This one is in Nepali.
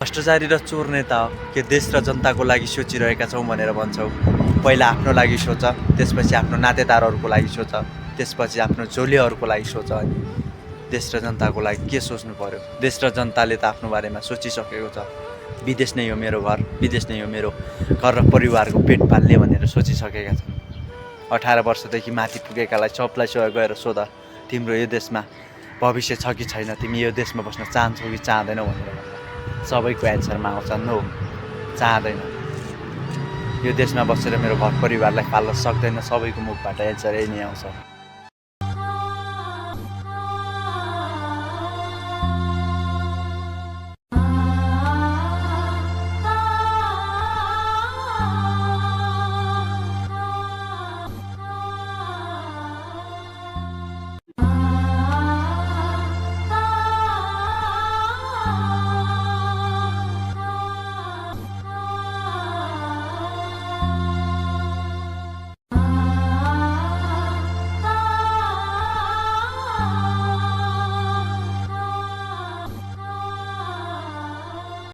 भ्रष्टाचारी र चोर नेता के देश र जनताको लागि सोचिरहेका छौँ भनेर भन्छौ। पहिला आफ्नो लागि सोच, त्यसपछि आफ्नो नातेदारहरूको लागि सोच, त्यसपछि आफ्नो झोलीहरूको लागि सोच। देश र जनताको लागि के सोच्नु पर्यो? देश र जनताले त आफ्नो बारेमा सोचिसकेको छ। विदेश नै हो मेरो घर, विदेश नै हो मेरो घर र परिवारको पेट पाल्ने भनेर सोचिसकेका छन्। 18 वर्षदेखि माथि पुगेकालाई सबलाई गएर सोध, तिम्रो यो देशमा भविष्य छ कि छैन, तिमी यो देशमा बस्न चाहन्छौ कि चाहँदैनौ भनेर भन्दा सबैको एन्सरमा आउँछ नो, चाहँदैन। यो देशमा बसेर मेरो घर परिवारलाई पाल्न सक्दैन, सबैको मुखबाट एन्सर यही नै आउँछ।